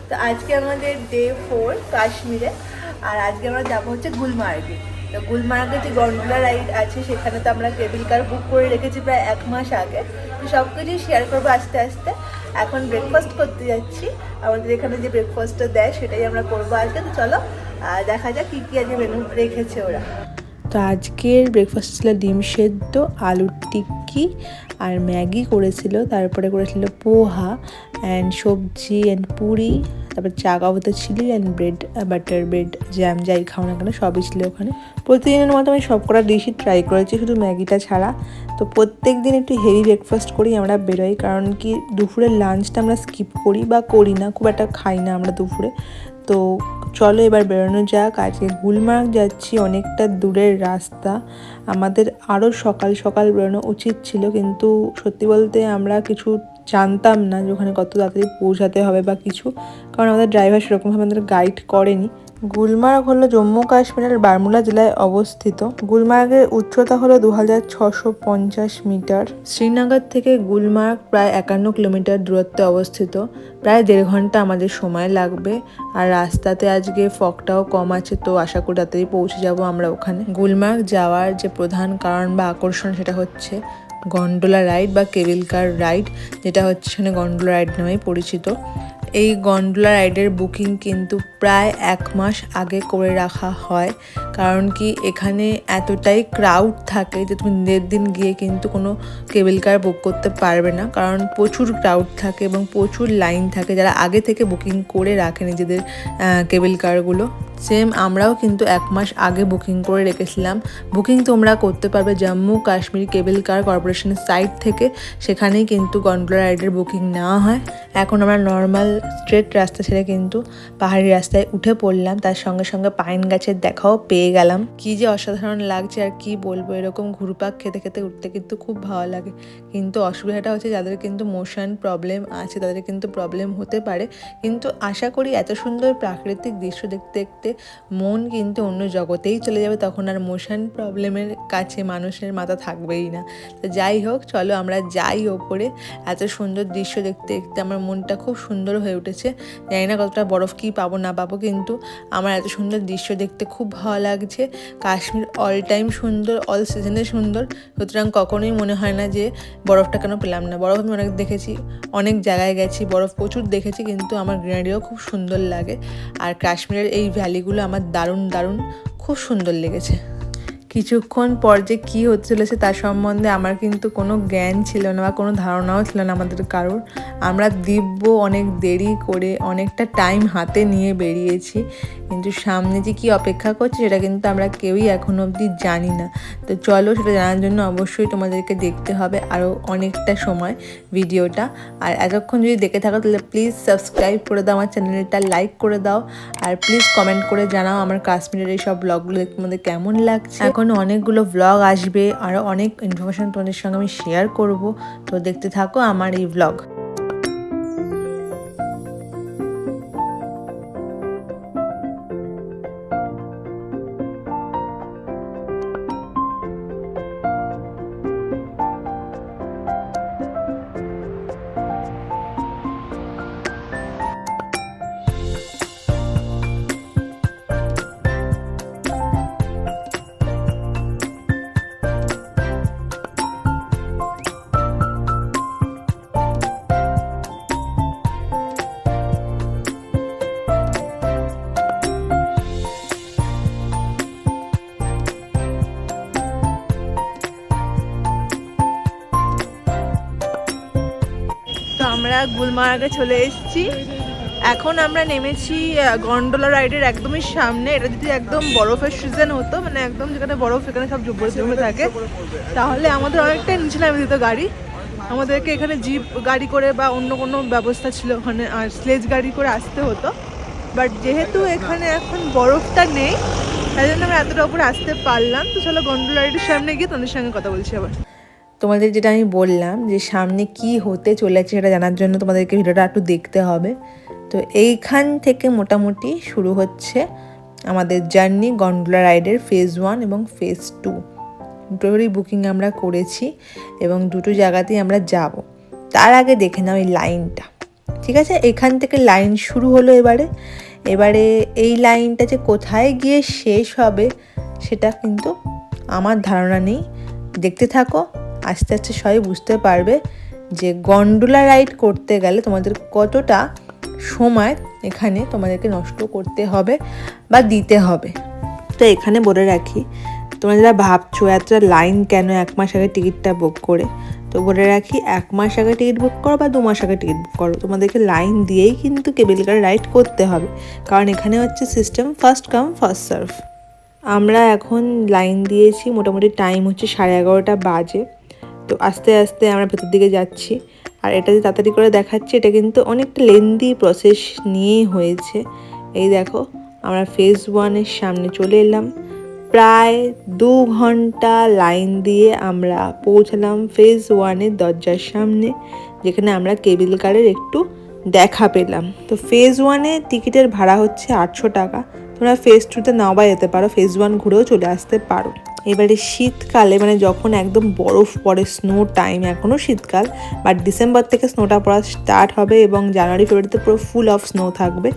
তো আজকে আমাদের ডে 4 কাশ্মীরে। আর আজকে আমরা যাবো হচ্ছে গুলমার্গে। তো গুলমার্গে যে গন্ডোলা রাইড আছে সেখানে তো আমরা কেবল কার বুক করে রেখেছি প্রায় 1 মাস আগে। তো সব কিছু শেয়ার করবো আস্তে আস্তে। এখন ব্রেকফাস্ট করতে যাচ্ছি, আমাদের এখানে যে ব্রেকফাস্টটা দেয় সেটাই আমরা করবো আজকে। তো চলো দেখা যাক কী কী আজকে মেনু রেখেছে ওরা। তো আজকের ব্রেকফাস্ট ছিল ডিম সেদ্ধ, আলুর টিক্কি আর ম্যাগি করেছিল, তারপরে করেছিল পোহা অ্যান্ড সবজি অ্যান্ড পুরি, তারপর চা কাবুতে ছিল and bread, butter bread, jam যাই খাও না কেন সবই ছিল ওখানে। প্রতিদিনের মতো আমি সব কটা ডিশই ট্রাই করেছি, শুধু ম্যাগিটা ছাড়া। তো প্রত্যেক দিন একটু হেভি ব্রেকফাস্ট করি আমরা বেরোই, কারণ কি দুপুরের লাঞ্চটা আমরা স্কিপ করি বা করি না, খুব একটা খাই না আমরা দুপুরে। তো চলো এবার বেরোনো যাক। আজকে গুলমার্গ যাচ্ছি, অনেকটা দূরের রাস্তা, আমাদের আরও সকাল সকাল বেরোনো উচিত ছিল, কিন্তু সত্যি বলতে আমরা কিছু জানতাম না যে ওখানে কত তাড়াতাড়ি পৌঁছাতে হবে বা কিছু, কারণ আমাদের ড্রাইভার সেরকমভাবে আমাদের গাইড করেনি। গুলমার্গ হলো জম্মু কাশ্মীরের বারমুলা জেলায় অবস্থিত। গুলমার্গের উচ্চতা হলো 2650 মিটার। শ্রীনগর থেকে গুলমার্গ প্রায় 51 কিলোমিটার দূরত্বে অবস্থিত। প্রায় 1.5 ঘন্টা আমাদের সময় লাগবে। আর রাস্তাতে আজকে ফগটাও কম আছে, তো আশা করি তাড়াতাড়ি পৌঁছে যাব আমরা ওখানে। গুলমার্গ যাওয়ার যে প্রধান কারণ বা আকর্ষণ সেটা হচ্ছে গন্ডোলা রাইড বা কেবল কার রাইড, যেটা হচ্ছে এখানে গন্ডোলা রাইড নামেই পরিচিত। এই গন্ডোলা রাইডের বুকিং কিন্তু প্রায় 1 মাস আগে করে রাখা হয়, কারণ কি এখানে এতটাই ক্রাউড থাকে যে তুমি নিজের দিন গিয়ে কিন্তু কোনো কেবল কার বুক করতে পারবে না, কারণ প্রচুর ক্রাউড থাকে এবং প্রচুর লাইন থাকে যারা আগে থেকে বুকিং করে রাখে নিজেদের কেবল কারগুলো। সেম আমরাও কিন্তু 1 মাস আগে বুকিং করে রেখেছিলাম। বুকিং তোমরা করতে পারবে জম্মু কাশ্মীর কেবল কার কর্পোরেশনের সাইট থেকে, সেখানেই কিন্তু গন্ডোলা রাইডের বুকিং নেওয়া হয়। এখন আমরা নর্মাল স্ট্রেট রাস্তা ছেড়ে কিন্তু পাহাড়ি রাস্তায় উঠে পড়লাম, তার সঙ্গে সঙ্গে পাইন গাছের দেখাও পেয়ে গেলাম। কি যে অসাধারণ লাগছে আর কি বলবো, এরকম ঘুরপাক খেতে খেতে উঠতে কিন্তু খুব ভালো লাগে। কিন্তু অসুবিধাটা হচ্ছে যাদের কিন্তু মোশন প্রবলেম আছে তাদের কিন্তু প্রবলেম হতে পারে, কিন্তু আশা করি এত সুন্দর প্রাকৃতিক দৃশ্য দেখতে দেখতে মন কিন্তু অন্য জগতেই চলে যাবে, তখন আর মোশন প্রবলেমের কাছে মানুষের মাথা থাকবেই না। তো যাই হোক, চলো আমরা যাই ওপরে। এত সুন্দর দৃশ্য দেখতে দেখতে আমার মনটা খুব সুন্দর হয়ে উঠেছে। জানি না কতটা বরফ কি পাবো না পাবো, কিন্তু আমার এত সুন্দর দৃশ্য দেখতে খুব ভালো লাগছে। কাশ্মীর অল টাইম সুন্দর, অল সিজনে সুন্দর, সুতরাং কখনোই মনে হয় না যে বরফটা কেন পেলাম না। বরফ আমি অনেক দেখেছি, অনেক জায়গায় গেছি, বরফ প্রচুর দেখেছি, কিন্তু আমার গ্রিনারিও খুব সুন্দর লাগে। আর কাশ্মীরের এই ভ্যালিগুলো আমার দারুণ দারুণ খুব সুন্দর লেগেছে। কিছুক্ষণ পর যে কী হতে চলেছে তার সম্বন্ধে আমার কিন্তু কোনো জ্ঞান ছিল না বা কোনো ধারণাও ছিল না আমাদের কারোর। আমরা দিব্য অনেক দেরি করে অনেকটা টাইম হাতে নিয়ে বেরিয়েছি, কিন্তু সামনে যে কী অপেক্ষা করছে সেটা কিন্তু আমরা কেউই এখনো অবধি জানি না। তো চলো সেটা জানার জন্য অবশ্যই তোমাদেরকে দেখতে হবে আরও অনেকটা সময় ভিডিওটা। আর এতক্ষণ যদি দেখে থাকো তাহলে প্লিজ সাবস্ক্রাইব করে দাও আমার চ্যানেলটা, লাইক করে দাও, আর প্লিজ কমেন্ট করে জানাও আমার কাশ্মীরের এই সব ব্লগগুলো দেখতে তোমাদের কেমন লাগছে। এখন অনেকগুলো ব্লগ আসবে, আরও অনেক ইনফরমেশন তোমাদের সঙ্গে আমি শেয়ার করব, তো দেখতে থাকো আমার এই ব্লগ। তো আমরা গুলমার্গে চলে এসেছি। এখন আমরা নেমেছি গন্ডোলা রাইডের একদমই সামনে। এটা যদি একদম বরফের সিজন হতো, মানে একদম যেখানে বরফ এখানে সব জমে থাকে, তাহলে আমাদের অনেকটাই নিচে নামে দিত গাড়ি। আমাদেরকে এখানে জিপ গাড়ি করে বা অন্য কোনো ব্যবস্থা ছিল ওখানে, আর স্লেজ গাড়ি করে আসতে হতো। বাট যেহেতু এখানে এখন বরফটা নেই, তাই জন্য আমরা এতটা উপরে আসতে পারলাম। তো চলো গন্ডোলা রাইডের সামনে গিয়ে তোমাদের সঙ্গে কথা বলছি আবার। তোমাদের যেটা আমি বললাম যে সামনে কি হতে চলেছে সেটা জানার জন্য তোমাদেরকে ভিডিওটা একটু দেখতে হবে। তো এইখান থেকে মোটামুটি শুরু হচ্ছে আমাদের জার্নি গন্ডোলা রাইডের ফেজ 1 এবং ফেজ 2। দুটোরই বুকিং আমরা করেছি এবং দুটো জায়গাতেই আমরা যাব। তার আগে দেখে নাও এই লাইনটা, ঠিক আছে, এখান থেকে লাইন শুরু হলো। এবারে এই লাইনটা যে কোথায় গিয়ে শেষ হবে সেটা কিন্তু আমার ধারণা নেই। দেখতে থাকো, আস্তে আস্তে সবাই বুঝতে পারবে যে গন্ডোলা রাইড করতে গেলে তোমাদের কতটা সময় এখানে তোমাদেরকে নষ্ট করতে হবে বা দিতে হবে। তো এখানে বলে রাখি, তোমরা যারা ভাবছো এতটা লাইন কেন 1 মাস আগে টিকিটটা বুক করে, তো বলে রাখি 1 মাস আগে টিকিট বুক করো বা 2 মাস আগে টিকিট বুক করো, তোমাদেরকে লাইন দিয়েই কিন্তু কেবল কার রাইড করতে হবে। কারণ এখানে হচ্ছে system first come first serve. আমরা এখন লাইন দিয়েছি, মোটামুটি টাইম হচ্ছে 11:30 বাজে। তো আস্তে আস্তে আমরা ভেতর দিকে যাচ্ছি। আর এটা যে তাড়াতাড়ি করে দেখাচ্ছি, এটা কিন্তু অনেকটা লেন্দি প্রসেস নিয়েই হয়েছে। এই দেখো, আমরা ফেজ 1-এর সামনে চলে এলাম। প্রায় 2 ঘন্টা লাইন দিয়ে আমরা পৌঁছালাম ফেজ 1-এর দরজার সামনে, যেখানে আমরা কেবল কারের একটু দেখা পেলাম। তো ফেজ 1-এ টিকিটের ভাড়া হচ্ছে 800 টাকা। তোমরা ফেজ 2-তে নাও বা যেতে পারো, ফেজ 1 ঘুরেও চলে আসতে পারো। এবারে শীতকালে মানে যখন একদম বরফ পড়ে, স্নো টাইম, এখনও শীতকাল, বাট ডিসেম্বর থেকে স্নোটা পড়া স্টার্ট হবে এবং জানুয়ারি ফেব্রুয়ারিতে পুরো ফুল অফ স্নো থাকবে।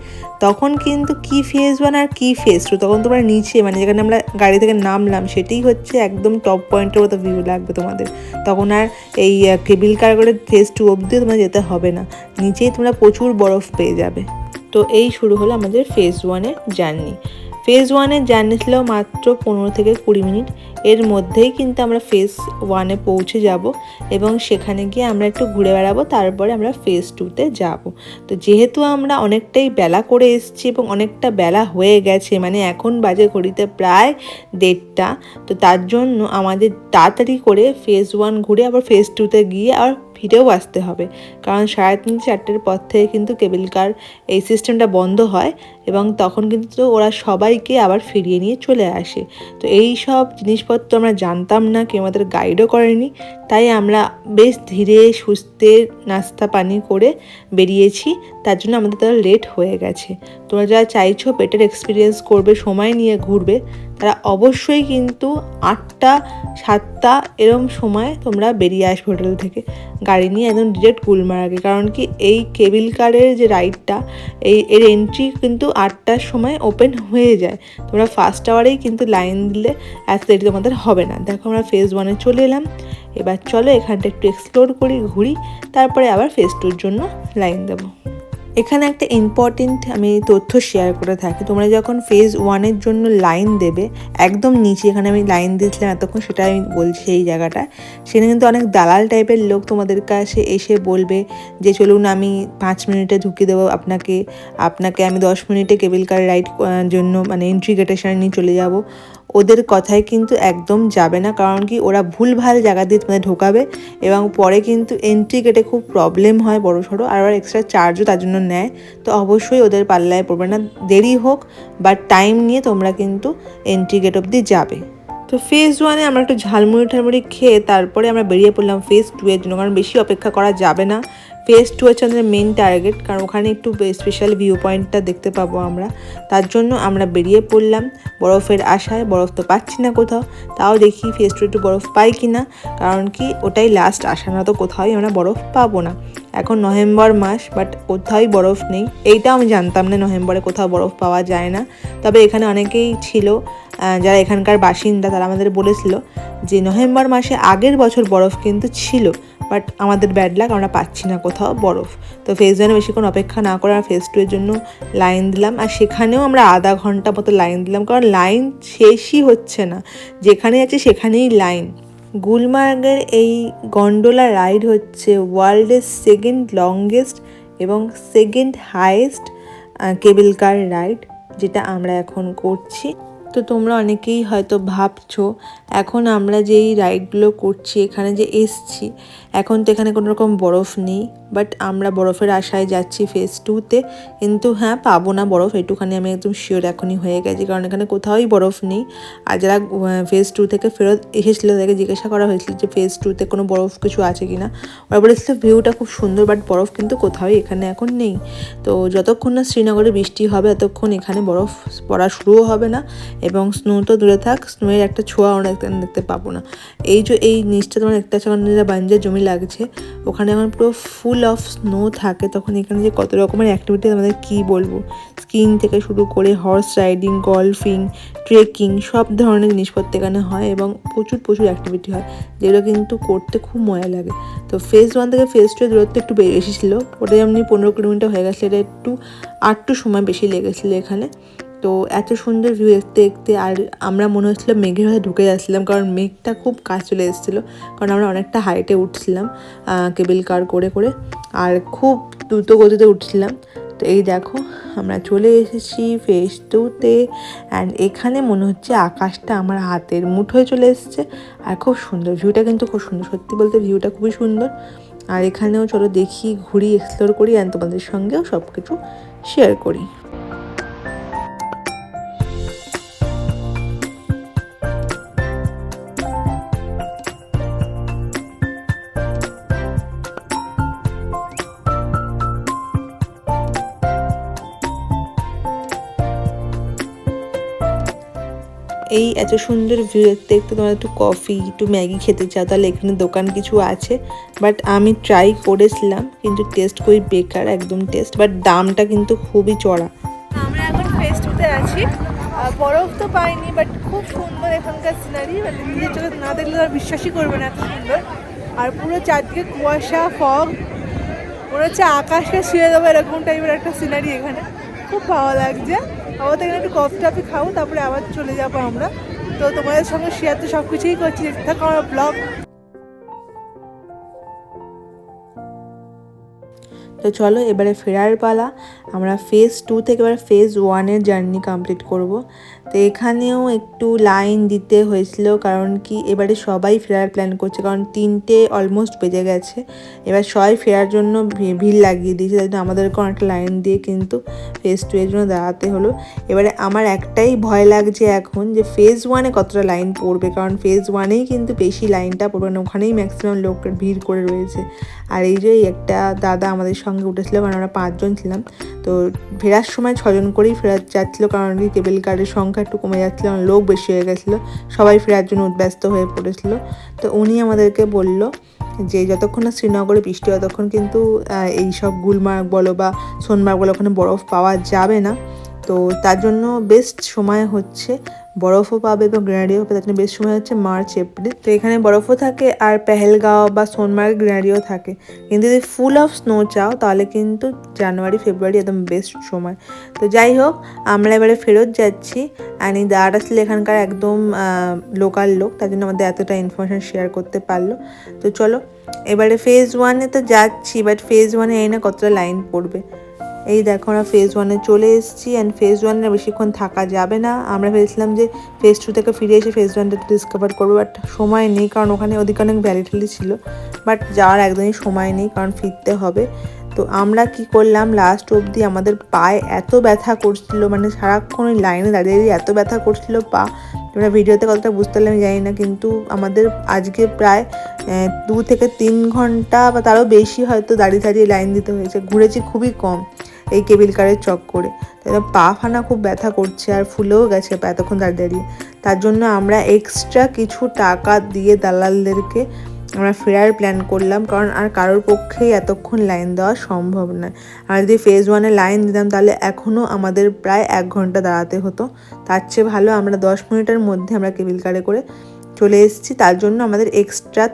তখন কিন্তু কি ফেজ 1 আর কি ফেজ 2, তখন তোমরা নিচে মানে যেখানে আমরা গাড়ি থেকে নামলাম সেটাই হচ্ছে একদম টপ পয়েন্টের মতো ভিউ লাগবে তোমাদের। তখন আর এই কেবল কার করে ফেজ 2 অবধিও তোমরা যেতে হবে না, নিচেই তোমরা প্রচুর বরফ পেয়ে যাবে। তো এই শুরু হলো আমাদের ফেজ 1-এর জার্নি। ফেজ 1-এর জার্নি ছিল মাত্র 15 থেকে 20 মিনিট। এর মধ্যেই কিন্তু আমরা ফেজ 1-এ পৌঁছে যাব এবং সেখানে গিয়ে আমরা একটু ঘুরে বেড়াবো, তারপরে আমরা ফেজ 2-তে যাব। তো যেহেতু আমরা অনেকটাই বেলা করে এসেছি এবং অনেকটা বেলা হয়ে গেছে, মানে এখন বাজে ঘড়িতে প্রায় 1:30, তো তার জন্য আমাদের তাড়াতাড়ি করে ফেজ 1 ঘুরে আবার ফেজ 2-তে গিয়ে আবার ফিরেও আসতে হবে। কারণ 3:30-4টের পর থেকে কিন্তু কেবল কার এই সিস্টেমটা বন্ধ হয় এবং তখন কিন্তু ওরা সবাইকে আবার ফিরিয়ে নিয়ে চলে আসে। তো এই সব জিনিসপত্র আমরা জানতাম না, কেউ আমাদের গাইডও করেনি, তাই আমরা বেশ ধীরে সুস্থে নাস্তা পানি করে বেরিয়েছি। তার জন্য আমাদের তারা লেট হয়ে গেছে। তোমরা যারা চাইছো বেটার এক্সপিরিয়েন্স করবে, সময় নিয়ে ঘুরবে, তারা অবশ্যই কিন্তু 8টা 7টা এরম সময় তোমরা বেরিয়ে আসবে হোটেল থেকে গাড়ি নিয়ে একদম ডিরেক্ট গুলমার্গে। কারণ কি এই কেবল কারের যে রাইডটা, এর এন্ট্রি কিন্তু 8টার সময় ওপেন হয়ে যায়। তোমরা ফার্স্ট আওয়ারেই কিন্তু লাইন দিলে এত দেরি তোমাদের হবে না। দেখো আমরা ফেজ 1-এ চলে এলাম। এবার চলো এখানটা একটু এক্সপ্লোর করি, ঘুরি, তারপরে আবার ফেজ 2-র জন্য লাইন দেবো। এখানে একটা ইম্পর্টেন্ট আমি তথ্য শেয়ার করে থাকি। তোমরা যখন ফেজ 1-এর জন্য লাইন দেবে, একদম নিচে এখানে আমি লাইন দিয়েছিলাম এতক্ষণ, সেটা আমি বলছি এই জায়গাটা, সেখানে কিন্তু অনেক দালাল টাইপের লোক তোমাদের কাছে এসে বলবে যে চলুন আমি 5 মিনিটে ঢুকিয়ে দেবো আপনাকে আমি 10 মিনিটে কেবল কার রাইড জন্য মানে এন্ট্রি গেটের সামনে নিয়ে চলে যাব। ওদের কথায় কিন্তু একদম যাবে না, কারণ কি ওরা ভুলভাল জায়গা দিয়ে তোমাদের ঢোকাবে এবং পরে কিন্তু এন্ট্রি গেটে খুব প্রবলেম হয় বড় সড়ো, আর ওরা এক্সট্রা চার্জও তার জন্য নেয়। তো অবশ্যই ওদের পাল্লায় পড়বে না, দেরি হোক বা টাইম নিয়ে তোমরা কিন্তু এন্ট্রি গেট অবধি যাবে। তো ফেজ 1-এ আমরা একটু ঝালমুড়ি খেয়ে তারপরে আমরা বেরিয়ে পড়লাম ফেজ 2-এর জন্য, কারণ বেশি অপেক্ষা করা যাবে না। ফেজ 2 হচ্ছে আমাদের মেন টার্গেট, কারণ ওখানে একটু স্পেশাল ভিউ পয়েন্টটা দেখতে পাবো আমরা। তার জন্য আমরা বেরিয়ে পড়লাম বরফের আশায়। বরফ তো পাচ্ছি না কোথাও, তাও দেখি ফেজ 2 একটু বরফ পাই কি না, কারণ কি ওটাই লাস্ট আশা, না তো কোথাওই আমরা বরফ পাবো না। এখন নভেম্বর মাস, বাট কোথাওই বরফ নেই। এইটাও আমি জানতাম না নভেম্বরে কোথাও বরফ পাওয়া যায় না। তবে এখানে অনেকেই ছিল যারা এখানকার বাসিন্দা, তারা আমাদের বলেছিল যে নভেম্বর মাসে আগের বছর বরফ কিন্তু ছিল, বাট আমাদের ব্যাড লাক, আমরা পাচ্ছি না কোথাও বরফ। তো ফেজ 1-এ বেশিক্ষণ অপেক্ষা না করে আমরা ফেজ 2-এর জন্য লাইন দিলাম। আর সেখানেও আমরা আধা ঘন্টা মতো লাইন দিলাম, কারণ লাইন শেষই হচ্ছে না, যেখানে আছে সেখানেই লাইন। গুলমার্গের এই গন্ডোলা রাইড হচ্ছে ওয়ার্ল্ডের 2nd লংগেস্ট এবং 2nd হাইয়েস্ট কেবল কার রাইড, যেটা আমরা এখন করছি। তো তোমরা অনেকেই হয়তো ভাবছো এখন আমরা যেই রাইডগুলো করছি, এখানে যে এসছি, এখন তো এখানে কোনো রকম বরফ নেই, বাট আমরা বরফের আশায় যাচ্ছি ফেজ 2-তে। কিন্তু হ্যাঁ, পাবো না বরফ, একটুখানি আমি একদম শিওর এখনই হয়ে গেছি, কারণ এখানে কোথাওই বরফ নেই। আর যারা ফেজ 2 থেকে ফেরত এসেছিলো তাদেরকে জিজ্ঞাসা করা হয়েছিল যে ফেজ 2-তে কোনো বরফ কিছু আছে কি না, ওরা বলেছিল ভিউটা খুব সুন্দর, বাট বরফ কিন্তু কোথাওই এখানে এখন নেই। তো যতক্ষণ না শ্রীনগরে বৃষ্টি হবে ততক্ষণ এখানে বরফ পড়া শুরুও হবে না এবং স্নো তো দূরে থাক, স্নোয়ের একটা ছোঁয়া আমরা দেখতে পাবো না। এই যে এই নিচটা তোমার দেখতে পাচ্ছ যেটা বাঞ্জার জমি লাগছে, ওখানে এখন পুরো ফুল অফ স্নো থাকে। তখন এখানে যে কত রকমের অ্যাক্টিভিটি আমাদের কী বলবো, স্কিইং থেকে শুরু করে হর্স রাইডিং, গলফিং, ট্রেকিং, সব ধরনের জিনিসপত্র এখানে হয় এবং প্রচুর প্রচুর অ্যাক্টিভিটি হয়, যেগুলো কিন্তু করতে খুব মজা লাগে। তো ফেজ 1 থেকে ফেজ 2 এর দূরত্ব একটু বেশি ছিল, ওটা যেমনি 15 কিলোমিটার হয়ে গেছিলো, এটা একটু সময় বেশি লেগেছিলো এখানে। তো এত সুন্দর ভিউ দেখতে দেখতে আর আমরা মনে হচ্ছিলো মেঘের হয়ে ঢুকে যাচ্ছিলাম, কারণ মেঘটা খুব কাছ চলে এসেছিলো, কারণ আমরা অনেকটা হাইটে উঠছিলাম কেবল কার করে করে, আর খুব দ্রুত গতিতে উঠছিলাম। তো এই দেখো আমরা চলে এসেছি ফেজ 2-তে, অ্যান্ড এখানে মনে হচ্ছে আকাশটা আমার হাতের মুঠোয় চলে এসেছে। আর খুব সুন্দর ভিউটা, কিন্তু খুব সুন্দর, সত্যি বলতে ভিউটা খুবই সুন্দর। আর এখানেও চলো দেখি, ঘুরি, এক্সপ্লোর করি, অ্যান্ড তোমাদের সঙ্গেও সব কিছু শেয়ার করি। এই এত সুন্দর ভিউ দেখতে দেখতে তোমার একটু কফি, একটু ম্যাগি খেতে চাও, তাহলে এখানে দোকান কিছু আছে। বাট আমি ট্রাই করেছিলাম, কিন্তু টেস্ট খুবই বেকার, একদম টেস্ট, বাট দামটা কিন্তু খুবই চড়া। আমরা এখন ফেজ 2-তে আছি, বরফ তো পাইনি, বাট খুব সুন্দর এখানকার সিনারি, মানে নিজের চোখে না দেখলে আর বিশ্বাসই করবে না এত সুন্দর। আর পুরো চারদিকে কুয়াশা, ফগ, মনে হচ্ছে আকাশটা ছুঁয়ে দেবো, এরকম টাইপের একটা সিনারি এখানে, খুব ভালো লাগছে। আবার এখানে একটু কফি টফি খাবো, তারপরে আবার চলে যাবো আমরা। তো তোমাদের সঙ্গে শেয়ার তো সব কিছুই করছি, দেখতে থাকো আমার ব্লগ। তো চলো এবারে ফেরার পালা। আমরা ফেজ 2 থেকে এবার ফেজ 1-এর জার্নি কমপ্লিট করব। তো এখানেও একটু লাইন দিতে হয়েছিল, কারণ কি এবারে সবাই ফেরার প্ল্যান করছে, কারণ 3টে অলমোস্ট বেজে গেছে। এবার সবাই ফেরার জন্য ভিড় লাগিয়ে দিয়েছে, তাই জন্য আমাদেরকে অনেকটা লাইন দিয়ে কিন্তু ফেজ 2 এর জন্য দাঁড়াতে হলো। এবারে আমার একটাই ভয় লাগছে এখন, যে ফেজ 1-এ কতটা লাইন পড়বে, কারণ ফেজ 1-এই কিন্তু বেশি লাইনটা পড়বে না, ওখানেই ম্যাক্সিমাম লোকের ভিড় করে রয়েছে। আর এই যে একটা দাদা আমাদের সঙ্গে উঠেছিল, কারণ আমরা 5 জন ছিলাম। তো ফেরার সময় 6 জন করেই ফেরার যাচ্ছিলো, কারণ কি কেবল কারের সংখ্যা একটু কমে যাচ্ছিলো, লোক বেশি হয়ে গেছিলো, সবাই ফেরার জন্য ব্যস্ত হয়ে পড়েছিল। তো উনি আমাদেরকে বলল যে যতক্ষণ না শ্রীনগরে বৃষ্টি হয় ততক্ষণ কিন্তু এইসব গুলমার্গ বলো বা সোনমার্গ বলো, ওখানে বরফ পাওয়া যাবে না। তো তার জন্য বেস্ট সময় হচ্ছে, বরফও পাবে এবং গ্রিনারিও পাবে, তার জন্য বেস্ট সময় হচ্ছে মার্চ এপ্রিল। তো এখানে বরফও থাকে আর পেহেলগাঁও বা সোনমার্গ গ্রিনারিও থাকে। কিন্তু যদি ফুল অফ স্নো চাও তাহলে কিন্তু জানুয়ারি ফেব্রুয়ারি একদম বেস্ট সময়। তো যাই হোক, আমরা এবারে ফেরত যাচ্ছি, অ্যান্ড এই দাদাটা ছিল এখানকার একদম লোকাল লোক, তার জন্য আমাদের এতটা ইনফরমেশান শেয়ার করতে পারলো। তো চলো এবারে ফেজ 1-এ তো যাচ্ছি, বাট ফেজ 1-এ এই না কতটা লাইন পড়বে। এই দেখো আমরা ফেজ 1-এ চলে এসেছি, অ্যান্ড ফেজ 1-এ বেশিক্ষণ থাকা যাবে না। আমরা ভেবেছিলাম যে ফেজ 2 থেকে ফিরে এসে ফেজ 1-টা ডিসকভার করবো, বাট সময় নেই, কারণ ওখানে ওদিকে অনেক ভ্যালি ট্যালি ছিল, বাট যাওয়ার একদমই সময় নেই, কারণ ফিরতে হবে। তো আমরা কি করলাম, লাস্ট অবধি আমাদের পায়ে এত ব্যথা করছিল, মানে সারাক্ষণ ওই লাইনে দাঁড়িয়ে এত ব্যথা করছিল পা, তোমরা ভিডিওতে কতটা বুঝতে পারলে আমি জানি না, কিন্তু আমাদের আজকে প্রায় 2 থেকে 3 ঘন্টা বা তারও বেশি হয়তো দাঁড়িয়ে দাঁড়িয়ে লাইন দিতে হয়েছে। ঘুরেছি খুবই কম এই কেবিল কারের চক্করে, তাই পা ফানা খুব ব্যথা করছে আর ফুলেও গেছে পা এতক্ষণ দাঁড়িয়ে দাঁড়িয়ে। তার জন্য আমরা এক্সট্রা কিছু টাকা দিয়ে দালালদেরকে আমরা ফেরার প্ল্যান করলাম, কারণ আর কারোর পক্ষেই এতক্ষণ লাইন দেওয়া সম্ভব নয়। আর যদি ফেজ 1-এ লাইন দিতাম তাহলে এখনও আমাদের প্রায় 1 ঘন্টা দাঁড়াতে হতো। তার চেয়ে ভালো আমরা 10 মিনিটের মধ্যে আমরা কেবিল কারে করে চলে এসেছি। তার জন্য আমাদের এক্সট্রা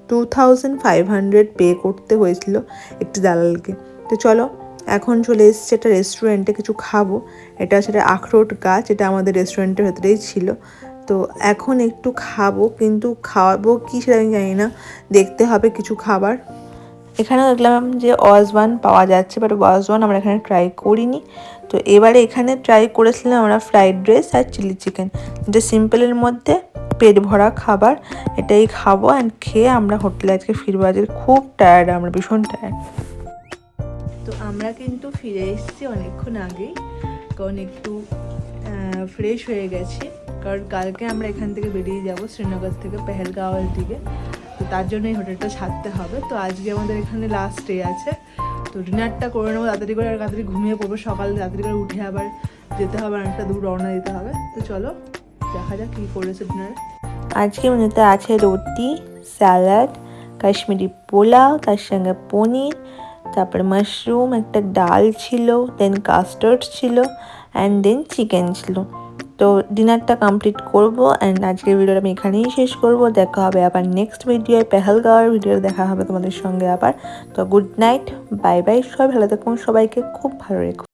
2500 পে করতে হয়েছিল একটি দালালকে। তো চলো এখন চলে এসেছি একটা রেস্টুরেন্টে, কিছু খাবো। এটা সেটা আখরোট গাছ, এটা আমাদের রেস্টুরেন্টের ভেতরেই ছিল। তো এখন একটু খাবো, কিন্তু খাওয়াবো কি সেটা আমি জানি না, দেখতে হবে কিছু খাবার। এখানে দেখলাম যে ওয়াজওয়ান পাওয়া যাচ্ছে, বাট ওয়াজওয়ান আমরা এখানে ট্রাই করিনি। তো এবারে এখানে ট্রাই করেছিলাম আমরা ফ্রাইড রাইস আর চিলি চিকেন, যেটা সিম্পলের মধ্যে পেট ভরা খাবার। এটাই খাবো, অ্যান্ড খেয়ে আমরা হোটেলে আজকে ফিরবো। আজকে খুব টায়ার্ড, আমরা ভীষণ টায়ার্ড। তো আমরা কিন্তু ফিরে এসেছি অনেকক্ষণ আগেই, কারণ একটু ফ্রেশ হয়ে গেছি, কারণ কালকে আমরা এখান থেকে বেরিয়ে যাব শ্রীনগর থেকে পেহেলগাঁওয়ের দিকে। তো তার জন্য এই হোটেলটা ছাড়তে হবে। তো আজকে আমাদের এখানে লাস্ট ডে আছে, তো ডিনারটা করে নেবো তাড়াতাড়ি করে, আর তাড়াতাড়ি ঘুমিয়ে পড়বো, সকালে তাড়াতাড়ি করে উঠে আবার যেতে হবে, অনেকটা দূর রওনা দিতে হবে। তো চলো দেখা যাক কী করেছে ডিনারে। আজকে মেনুতে আছে রুটি, স্যালাড, কাশ্মীরি পোলাও, তার সঙ্গে পনির, তারপরে মাশরুম, একটা ডাল ছিল, দেন কাস্টার্ড ছিল, অ্যান্ড দেন চিকেন ছিল। তো ডিনারটা কমপ্লিট করবো অ্যান্ড আজকের ভিডিওটা আমি এখানেই শেষ করব। দেখা হবে আবার নেক্সট ভিডিওয়, পেহেলগাঁওয়ের ভিডিও দেখা হবে তোমাদের সঙ্গে আবার। তো গুড নাইট, বাই বাই, সবাই ভালো থাকুন, সবাইকে খুব ভালো রেখো।